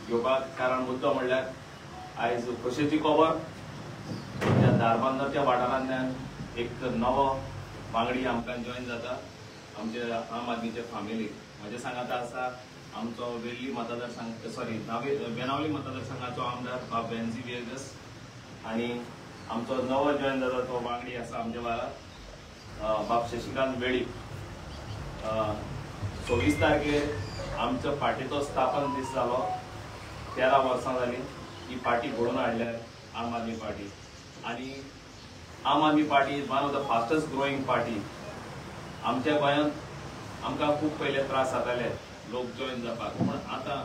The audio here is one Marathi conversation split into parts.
घेवपाक कारण मुद्दो म्हणल्यार आयज खोशेची खबर त्या धारबांदरच्या वाठारांतल्यान एक नवो वांगडी आमकां जॉइन जाता आमचे आम आदमीचे फामिलीक. म्हज्या सांगाता आसा आमचो वेल्ली मतदारसंघ बेनावली मतदारसंघाचो आमदार बाब बेन्झी विएगस आनी आमचो नवो जॉइन जाता तो वांगडी आसा आमचे वांगडा बाब शशिकांत वेळीप. 26 तारखेर आमच्या पार्टीचो स्थापन दीस जालो. 13 वर्सां जाली ही पार्टी घडोवन हाडल्यार आम आदमी पार्टी आनी Aam Aadmi Party is one of the fastest growing party. आमच्या गोंयांत आमकां खूब पयले त्रास जाताले लोक जॉइन जावपाक, पूण आतां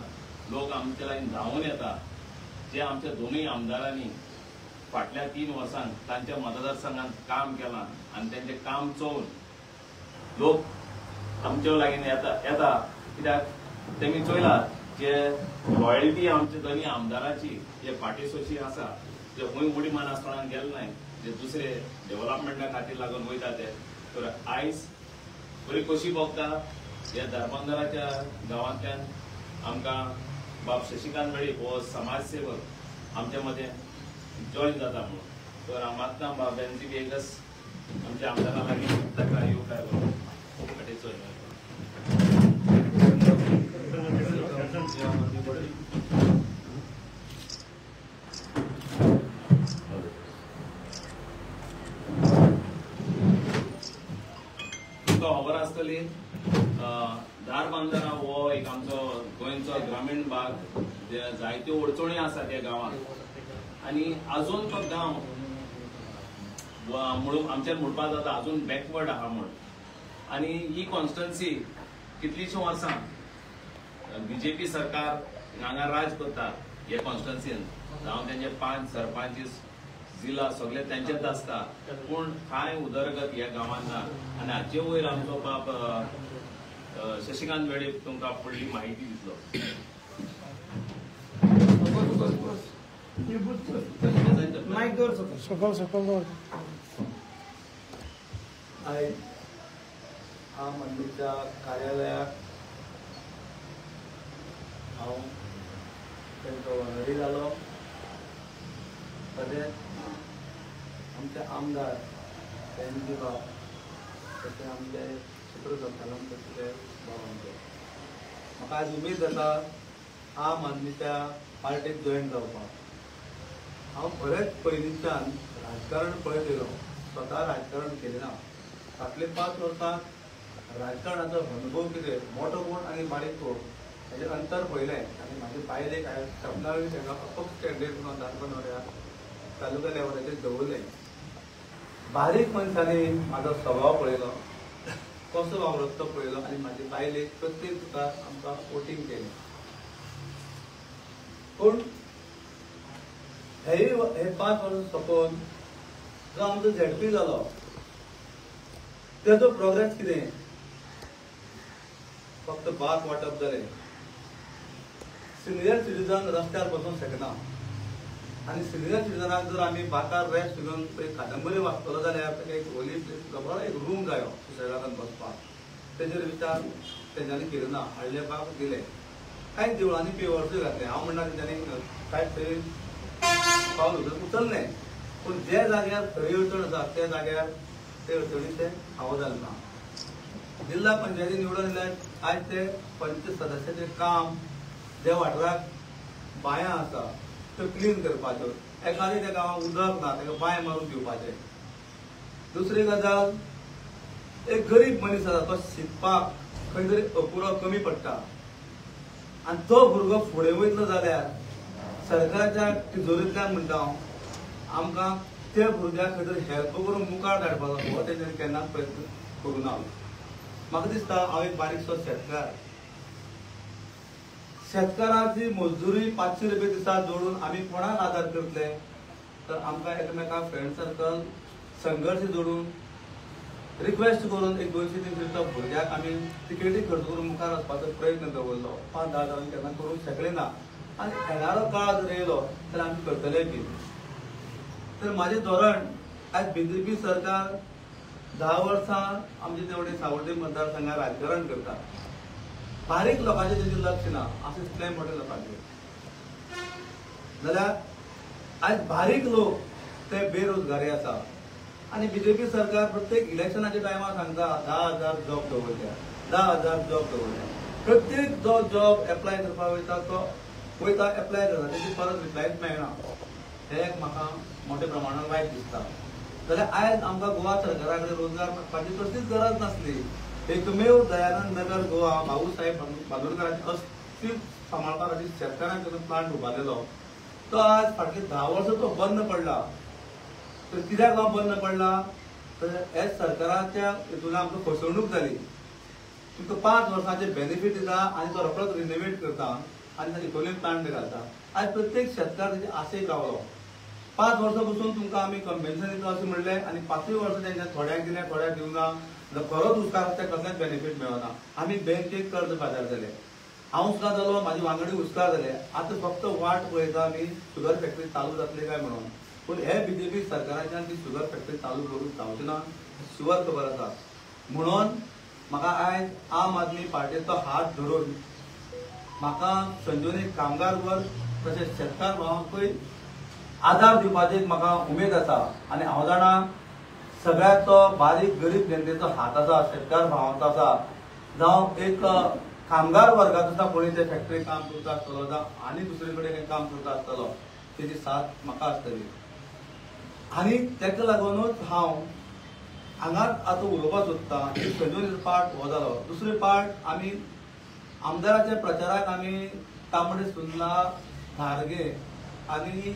लोक आमचे लायन धांवून येता. जे आमच्या दोनूय आमदारांनी फाटल्या 3 वर्सांत तांच्या मतदारसंघात काम केलां आनी तेंचें काम चोवन लोक आमचे लागीं येता कित्याक तेमी चोयला जे रॉयल्टी आमच्या दोनूय आमदाराची जे पार्टीसोची आसा जे खंय उडी मान आसतना गेले नाय, जे दुसरे डेव्हलपमेंटा खातीर लागून वयता ते. तर आयज बरी खोशी भोगता ह्या धारबांदराच्या गांवांतल्यान आमकां बाब शशिकांत वेळीप हो समाजसेवक आमच्या मदें जॉइन जाता म्हणून. तर हांव मागता बाब बेन्झी विएगस आमच्या आमदारा लागीं ताका येवकार करून खबर आसतली धारबांदरा हो एक आमचो गोंयचो ग्रामीण भाग जायत्यो अडचणी आसा त्या गांवांत आनी आजून तो गांव आमच्यान म्हणपाक जाता आजून बॅकवर्ड आहा म्हण. आनी ही कॉन्स्टिट्युएन्सी कितलीशीं वर्सां बीजेपी सरकार हांगा राज करता हे कॉन्स्टिट्युएन्सीन. जावं तेंचे 5 सरपंच जिल्हा सगळे तेंचेच आसता, पूण कांय उदरगत ह्या गांवांत ना. आनी हाचे वयर आमचो बाब शशिकांत वेळीप तुमकां फुडली म्हायती दितलो. आयज आम आदमीच्या कार्यालयाक हांव तेंचो वांगडी जालो. तशेंच आमचे आमदार बेन्झी बाब तशें आमचे सुप्रसंचालन तशें बाबांचे म्हाका आज उमेद जाता आम आदमीच्या पार्टीक जॉइन जावपाक. हांव बरेच पयलींच्यान राजकारण पळयत येयलो, स्वता राजकारण केलें ना. फाटले 5 वर्सांत राजकारणाचो अनुभव कितें मोठो कोण आनी बारीक कोण हेजें अंतर पळयलें. आनी म्हाजे बायलेक हांवें सपनावळी तांकां अपक्ष कॅन्डिडेट म्हणून धारबांदोड्या तालुका लेवलाचेर दवरलें. बारीक मनशांनी म्हाजो स्वभाव पळयलो, कसो वावरता तो पळयलो आनी म्हाजे बायलेक प्रत्येक तुका आमकां वोटींग केलें. पूण हे 5 वर्सां सोंपोवन जो आमचो झेडपी जालो तेजो प्रोग्रेस कितें? फक्त भात वाटप जालें. सिनियर सिटीजन रस्त्यार बसूंक शकना आनी सिनियर सिटीजनाक जर आमी भातार रेस्ट घेवन कादंबरी वाचतलो जाल्यार ताका एक होली प्लेस एक रूम जायो सुशेगादान बसपाक. तेजेर विचार तेंच्यांनी केलो ना. हाडले बाब दिले. कांय देवळांनी पेवर्सूय घातले. हांव म्हणना तेंच्यांनी कांय थंय पावल उचललें, पूण जे जाग्यार खरी अडचण आसा त्या जाग्यार ते अडचणीचे फावो जालें ना. जिल्हा पंचायती निवडून येयल्यार आयज ते पंच सदस्याचें काम जे वाठाराक बांयां आसा त्यो क्लीन करपाच्यो. एखाद्या त्या गांवांत उदक ना ताका बांय मारून दिवपाचें. दुसरी गजाल एक गरीब मनीस आसा तो शिकपाक खंय तरी अपुरो कमी पडटा आनी तो भुरगो फुडें वयतलो जाल्यार सरकाराच्या तिजोरींतल्यान म्हणटा हांव आमकां त्या भुरग्याक खंय तरी हेल्प करून मुखार धाडपाचो हो तेंच्यांनी केन्नाच प्रयत्न करूं ना. म्हाका दिसता हांव एक बारीकसो शेतकार. शेतकाराची मजदुरी 500 रुपया दिसा जोडून आमी कोणाक आदार करतले? तर आमकां एकामेकांक फ्रेंड सर्कल संघर्श जोडून रिक्वेस्ट करून एक 200-300 भुरग्याक आमी तिकेटी खर्च करून मुखार वचपाचो प्रयत्न दवरलो. 5-10 जावन केन्ना करूंक शकले ना. आनी येणारो काळ जर येयलो जाल्यार आमी करतले बी. तर म्हाजें धोरण आज बीजेपी सरकार 10 वर्सां आमचे तेवढे सावड्डे मतदारसंघात राजकारण करता. बारीक लोकांचे तेजेर लक्ष ना, अशें इतले मोठे लोकांचे. जाल्यार आज बारीक लोक ते बेरोजगारी आसा आणि बीजेपी सरकार प्रत्येक इलेक्शनाच्या टायमार सांगता 10,000 जॉब दवरल्या 10,000 जॉब दवरल्या. प्रत्येक जो जॉब एप्लाय करपाक वयता तो वयता एप्लाय करता तेची परत रिप्लायच मेळना. हे एक म्हाका मोठ्या प्रमाणात वायट दिसता. जाल्यार आयज आमकां गोवा सरकारा कडेन रोजगार मागपाची कसलीच गरज नासली. एकमेव दयानंद नगर गोवा भाऊ साहेब बांदोडकरांचे अस्तित्व सांबाळपा खातीर शेतकारांक प्लांट उबारलेलो तो आज फाटली 10 वर्सां तो बंद पडला. तर कित्याक हो बंद पडला तर हे सरकाराच्या हितून आमकां फसवणूक जाली. तुमकां 5 वर्सांचे बेनिफीट दिता आनी तो रोखडोच रिनोवेट करता आनी ताचे इकोनॉमिक प्लांट घालता. आज प्रत्येक शेतकार ताचे आशेक रावलो. 5 वर्सां पसून तुमकां आमी कंपेन्सेशन दिता अशें म्हणलें आनी 5वी वर्स तेंच्या थोड्याक दिलें थोड्याक दिवना. खरोच उस्काराक कसलेंच बेनिफीट मेळना. आमी बँकेक कर्ज बाजार जाले. हांव सुद्दां जालो म्हाजे वांगडी उस्कार जाले. आतां फक्त वाट पळयता आमी शुगर फॅक्टरी चालू जातली काय म्हणून. पूण हे बीजेपी सरकाराच्यान ती शुगर फॅक्टरी चालू करूंक जावची ना शुवर खबर आसा. म्हणून म्हाका आयज आम आदमी पार्टीचो हात धरून म्हाका संजीवनी कामगार वर्ग तशेंच शेतकार भावांकूय आदार दिवपाची म्हाका उमेद आसा. आनी हांव जाणा सगळ्याचो बारीक गरीब जनतेचो हात आसा शेतकार भावांचो आसा जावं एक कामगार वर्गाचो आसा कोणी ते फॅक्टरी काम करता आसतलो जावं आनी दुसरे कडेन काम करता आसतलो तेजी साथ म्हाका आसतली. आनी तेका लागूनच हांव हांगाच आतां उलोवपाक सोदतां. संजीवनी पार्ट हो जालो. दुसरे पार्ट आमी आमदाराच्या प्रचाराक आमी तांबडे सुर्ला धारगे आनी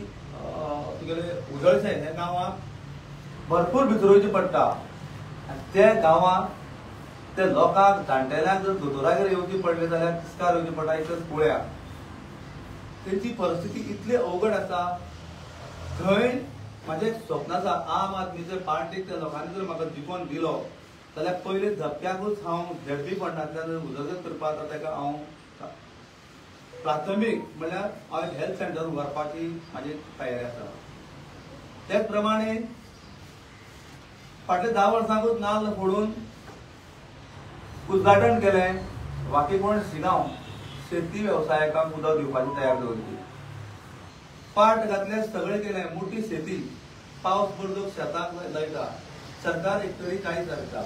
तुगेले उजळसाय ह्या गांवांत भरपूर भितर पडटा. ते गांवांत ते लोकांक जाणटेल्यांक जर दोतोरागेर येवची पडले जाल्यार तिस्कार येवची पडटा. इतलेंच पळया तेंची परिस्थिती इतली अवघड आसा. थंय म्हाजें एक स्वप्न आसा आम आदमीचे पार्टीक त्या लोकांनी जर म्हाका जिखोवन दिलो जाल्यार पयले झपक्याकूच हांव झेडपी फंडांतल्यान उदरगत करपाक ताका हांव प्राथमीक म्हणल्यार हांव एक हेल्थ सेंटर उबारपाची म्हाजी तयारी आसा. त्याच प्रमाणे फाटल्या 10 वर्सांकूच नाल्ल फोडून उद्घाटन केलें वाकीकोण शिगांव शेती वेवसायकांक उदक दिवपाची तयार दवरली. पाट घातले सगळे केलें मोठी शेती पावस पडलो शेतांक लायता. सरकार एक तरी कांय करता.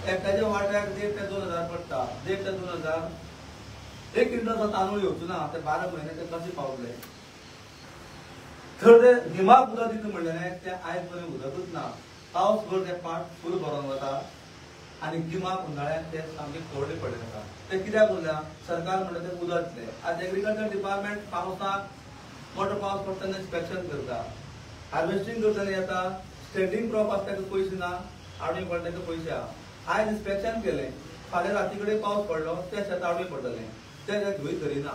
एकट्याच्या वाट्याक 1,500 ते 2,000 पडटा. 1,500 ते 2,000 1 क्विंटल तांदूळ येवचो ना. ते 12 म्हयने ते कशे पावले. तर ते गिमाक उदक दिता म्हणलें ते आयज पर्यंत उदकूच ना. पावस भर ते पाट फूल भरोन वता आनी गिमाक उन्हाळ्याक ते सामके कोरडे पडले आसा. ते कित्याक उरल्या सरकार म्हणटा ते उदक दितलें. आज एग्रीकल्चर डिपार्टमेंट पावसाक मोठो पावस पडटा तेन्ना इन्स्पेक्शन करता. हार्वेस्टिंग करतना येता स्टँडिंग क्रॉप आसता ताका पयशे ना आडवे पडटा ताका पयशे आहा. आयज इन्स्पेक्शन केलें फाल्यां राती कडेन पावस पडलो ते शेत आडवे पडटलें ते धुय करिना.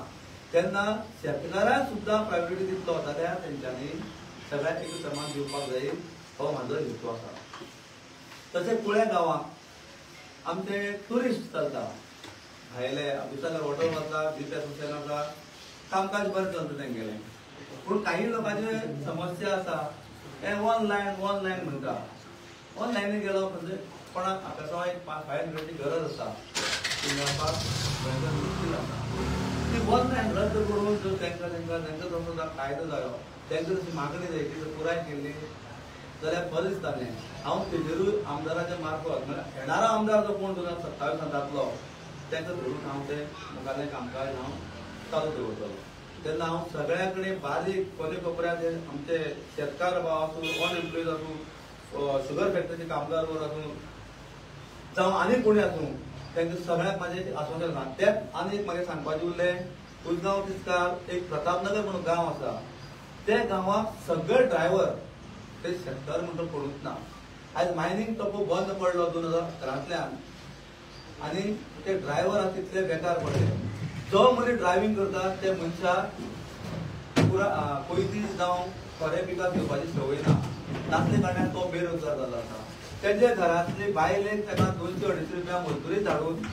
तेन्ना शेतकारांक सुद्दां प्रायोरिटी दितलो जाल्यार तेंच्यांनी सगळ्यांक एक समान दिवपाक जाय हो म्हाजो हेतू आसा. तशेंच कुळ्या गांवांत आमचे ट्युरिस्ट चलता. भायले विशाल हॉटेल आसा बीच एसोसिएशन आसा कामकाज बरें चलता तेंगेलें. पूण काही लोकांचे समस्या आसा हे ऑनलायन म्हणटा. ऑनलायन गेलो म्हणजे कोणाक आतां एक 5 मिनटाची गरज आसा ती मेळपाक भयंकर मुश्कील आसा. ती ऑनलायन रद्द करून जर तांकां तसो जर कायदो जायो तांकां तशी मागणी जाय ती जर पुराय केल्ली जाल्यार बरें दिसतालें. हांव तेजेरूय आमदाराच्या मार्फत म्हळ्यार येणारो आमदार जो कोण 2027 जातलो तांकां धरून हांव ते मुखारलें कामकाज हांव चालू दवरतलो. तेन्ना हांव सगळ्या कडेन बारीक कोने कोपऱ्यात आमचे शेतकार भाव आसूं अनएम्प्लॉयड आसूं शुगर फॅक्टरीचे कामगार वर आसूं जावं आनी कोणी आसूं तांकां सगळ्यांक म्हाजें आस्वासन आसा. तेंच आनी एक म्हाका सांगपाचें उरलें उजगांव तिस्कार एक प्रतापनगर म्हणून गांव आसा. त्या गांवांत सगळे ड्रायव्हर ते शेतकार म्हणून पडूच ना. आयज मायनिंग टोपो बंद पडलो 2011तल्यान आनी ते ड्रायव्हर आसा तितले बेकार पडले. जो मनीस ड्रायव्हिंग करता ते मनशाक पयलीं जावं खरें पिकाक घेवपाची संवय ना. नासले कारणान तो बेरोजगार जाल्लो आसा. तेजे घरांतली बायलेक ताका 200-250 रुपया मजदुरी धाडून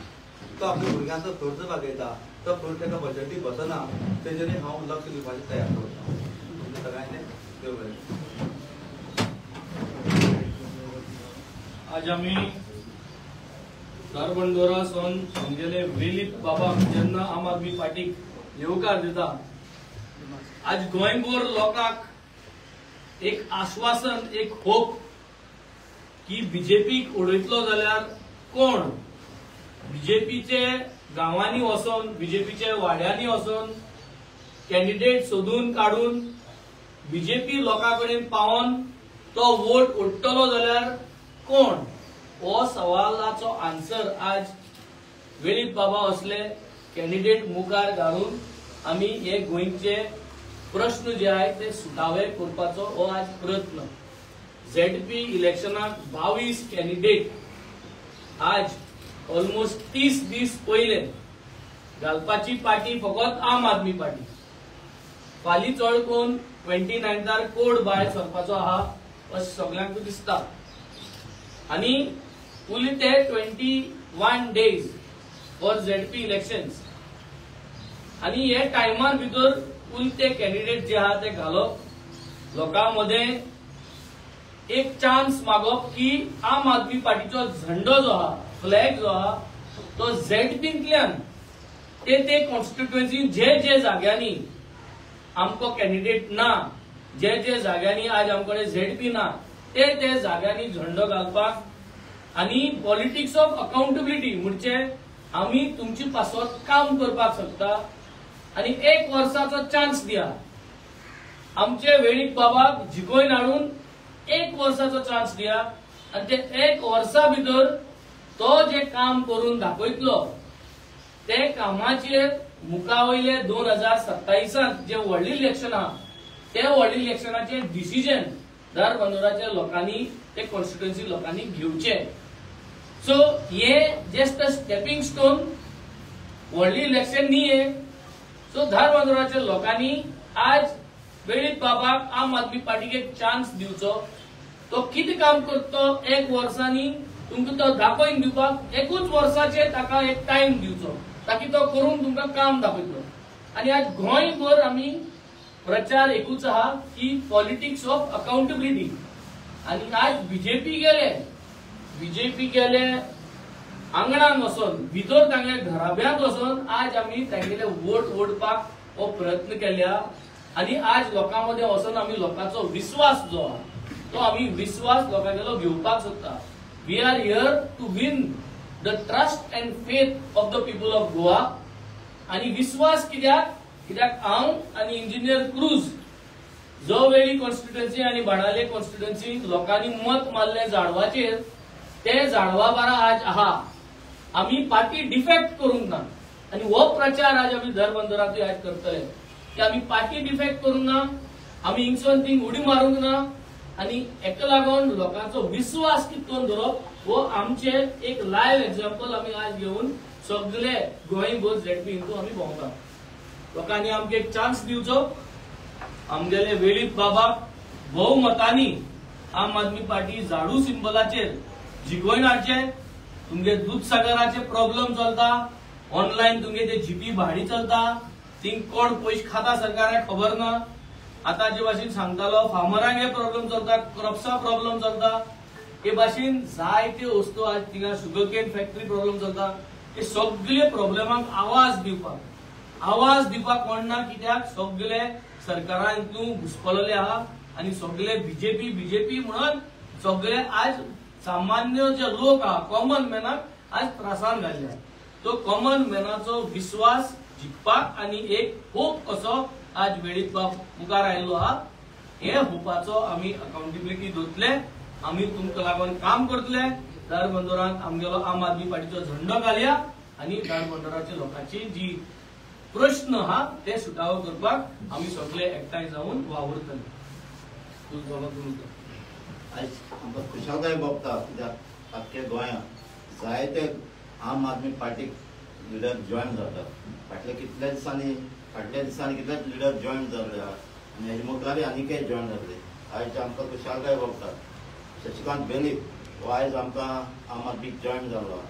तो आपल्या भुरग्यांचो खर्च भागयता. तो खर्च ताका बजेटी बसना. तेजेर हांव लक्ष दिवपाची तयार करता. तुमच्या सगळ्यांचें देव बरें. आज आम्ही धारबंदोरा सावन आमगेले वेलीप बाबा जेन्ना आम आदमी पार्टीक येवकार दिता आज गोंयभर लोकांक एक आश्वासन, एक होप की बीजेपीक उडयतलो जाल्यार कोण, बीजेपीचे गांवांनी वचून, बीजेपीचे वाड्यांनी वचून कॅन्डिडेट सोदून काढून बीजेपी लोकांकडेन पावोन तो वोट ओडटलो जाल्यार कोण, हो सवालाचो आन्सर आज वेळीप बाबा असले कॅन्डिडेट मुखार घालून आमी हे गोंयचे प्रश्न जे आहेत ते सुटावे करपाचो हो आज प्रयत्न. झेडपी इलेक्शनाक 22 कॅन्डिडेट आज ऑलमोस्ट 30 दीस पयले घालपाची पार्टी फकत आम आदमी पार्टी. फालीं चड करून 29 कोड भायर सरपाचो आहा अशें सगळ्यांक दिसता. आनी उरले ते 21 डेज फॉर झेडपी इलेक्शन्स. आनी हे टायमार भितर उरते कॅन्डिडेट जे आहा ते घालप, लोकांमध्ये एक चान्स मागप की आम आदमी पार्टीचो झेंडो जो आहा, फ्लॅग जो आहा तो झेडपींतल्यान ते कॉन्स्टिट्युएन्सी जे जाग्यांनी आमको कॅन्डिडेट ना, जे जाग्यांनी आज आमकडे झेडपी ना ते जाग्यांनी झेंडो घालपाक. आनी पॉलिटिक्स ऑफ अकाउंटेबिलिटी म्हणजे आमी तुमची पासत काम करपाक शकता आनी 1 वर्साचो चान्स दिया. आमचे वेळीप बाबाक जिखोवन हाडून 1 वर्साचो चान्स दिया आनी ते 1 वर्सा भितर तो जे काम करून दाखयतलो ते कामाचेर मुखा वयले 2027 जे व्हडली इलेक्शन आहा ते व्हडली इलेक्शनाचे डिसिजन धारबांदोराच्या लोकांनी, ते कॉन्स्टिट्युएन्सी लोकांनी घेवचे. सो हे जस्ट अ स्टेपिंग स्टोन, व्हडली इलेक्शन न्ही. सो धारबांदोराच्या लोकांनी आज वेळीप बाबाक आम आदमी पार्टीक एक चान्स दिवचो. तो कितें काम करतो 1 वर्सांनी तुमकां तो दाखोवन दिवपाक 1 वर्साचे ताका एक टाइम दिवचो ताकी तो करून तुमकां काम दाखयतलो. आनी आज गोंयभर आमी प्रचार एकूच आहा की पॉलिटिक्स ऑफ अकाउंटेबिलिटी. आनी आज बीजेपी गेले आंगणान वचून, भितर तांगे घराब्यांत वचून आज आमी तांगेले वोट ओडपाक हो प्रयत्न केल्या. आनी आज लोकांमध्ये वचून आमी लोकांचो विश्वास जो आहा तो आमी विश्वास लोकांगेलो घेवपाक सोदता. We are here to win the trust and faith of the people of Goa. आनी विश्वास कित्याक हांव आनी इंजिनियर क्रूज जो वेळी कॉन्स्टिट्युएन्सी आनी बाणाले कॉन्स्टिट्युएन्सी लोकांनी मत मारले झाडवाचेर, ते झाडवा बारा आज आहा. आमी पार्टी डिफेक्ट करूंक ना आनी हो प्रचार आज आमी धारबांदोरांतूय आज करतले की आमी पार्टी डिफेक्ट करूंक ना, आमी हिंगसून थिंग उडी मारूंक ना. आनी हेका लागून लोकांचो विश्वास कितून धरप हो आमचे एक लायव्ह एग्जाम्पल आमी आज घेवन सगळे गोंयभर झेडपी हितून आमी भोंवता. लोकांनी आमकां एक चान्स दिवचो. आमगेले वेळीप बाबाक भोवमतांनी आम आदमी पार्टी झाडू सिंबलाचेर जिखोवन हाडचे. तुमगे दूधसागराचे प्रॉब्लेम चलता, ऑनलायन तुमगे ते जीपी भाडी चलता, थिंग कोण पयशे खाता सरकाराक खबर ना. आता जे भाशेन सांगतालो फार्मरांक हे प्रॉब्लेम चलता, क्रॉप्सा प्रॉब्लेम चलता. हे भाशेन जायते वस्तू आज थिंगा शुगरकेन फॅक्टरी प्रॉब्लेम चलता. हे सगळे प्रॉब्लेमांक आवाज दिवपाक कोण ना. कित्याक सगळे सरकारान हितून घुसपलोले आहा आनी सगळे बीजेपी म्हणून सगळे आज सामान्य जे लोक आहा, कॉमन मॅनाक आज त्रासान घाल्ल्या. तो कॉमन मॅनाचो विश्वास जिखपाक आनी एक होप असो आज वेळीप बाब मुखार आयिल्लो आहा. हे होपाचो आमी अकाउंटेबिलिटी दवरतले. आमी तुमकां लागून काम करतले. धारबांदोरांत आमगेलो आम आदमी पार्टीचो झेंडो घालया आनी धारबांदोराच्या लोकांची जी प्रश्न आहा ते सुटावो करपाक आमी सगळे एकठांय जावन वावुरतले. आज आमकां खुशालकाय भोगता कित्याक आख्ख्या गोंयांत जायते आम आदमी पार्टीक लिडर जॉयन जाता. फाटल्या दिसांनी कितलेच लिडर जॉयन जाल्ले आहा आनी हेजे मुखारी आनीकय जॉयन जातले. आयज आमकां खुशालकाय भोगता. शशिकांत बेलीप हो आयज आमकां आम आदमीक जॉयन जाल्लो आहा.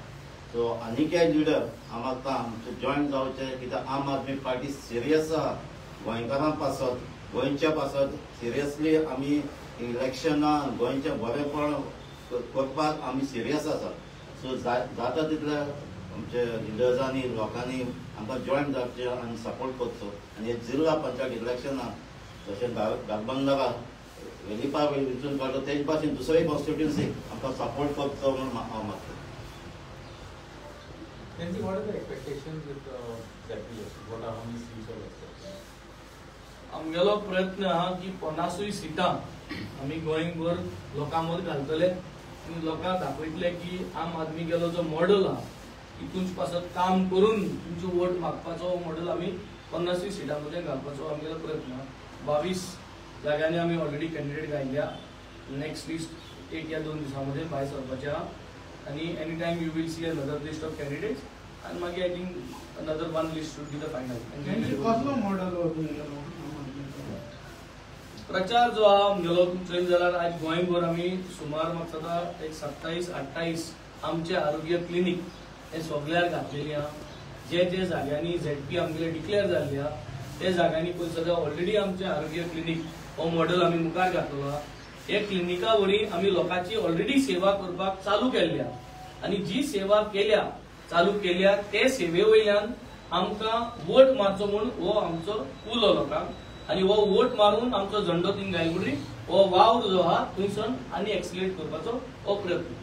सो आनीकय लिडर आमकां जॉयन जावचे कित्याक आम आदमी पार्टी सिरियस आहा. गोंयकारां पासत, गोंयच्या पासत सिरियसली आमी इलेक्शनां गोंयचें बरेंपण करपाक आमी सिरियस आसा. सो जाता तितले आमचे लिडर्सांनी लोकांनी आमकां जॉयन जावचे आनी सपोर्ट करचो आनी हे जिल्ला पंचायत इलेक्शनां जशें गालबंदरा वेलिपा वेंचून काडलो तेच भाशेन दुसरे कॉन्स्टिट्युएन्सीक आमकां सपोर्ट करचो म्हणून हांव मागता. Nancy, what are the expectations with that election? What are how many seats are expected? आमगेलो प्रयत्न आहा की 50 सिटां आमी गोंयभर लोकां मद घालतले आनी लोकांक दाखयतले की आम आदमी गेलो जो मॉडेल आहा हितून पासत काम करून तुमचो वोट मागपाचो मॉडेल आमी 50 सिटां मध्ये घालपाचो आमगेलो प्रयत्न आहा. 22 जाग्यांनी आमी ऑलरेडी कॅन्डिडेट घायल्या. नेक्स्ट लिस्ट 1 या 2 दिसांमध्ये भायर सरपाचें आहा आणि any time you will see another list of candidates and मागीर I think another one list should be the final. प्रचार जो आहा आमगेलो चलत जाल्यार आज गोंयभर आमी सुमार म्हाका दिसता एक 27-28 आमचे आरोग्य क्लिनीक हे सगळ्यार घातलेली आहा. जे जे जाग्यांनी ZP आमगेले डिक्लेअर जाल्ले आहा ते जाग्यांनी पळय सगळ्या ऑलरेडी आमचे आरोग्य क्लिनीक हो मॉडेल आमी मुखार घातलो आहा. हे क्लिनिका वरवीं आमी लोकांची ऑलरेडी सेवा करपाक चालू केल्ली आहा आनी जी सेवा चालू केल्या ते सेवे वयल्यान आमकां वोट मारचो म्हणून हो आमचो उलो लोकांक आनी हो वोट मारून आमचो झंडो थिंग घालगुडी हो वावर जो आहा थंयसून आनी एक्सिलेट करपाचो हो प्रयत्न.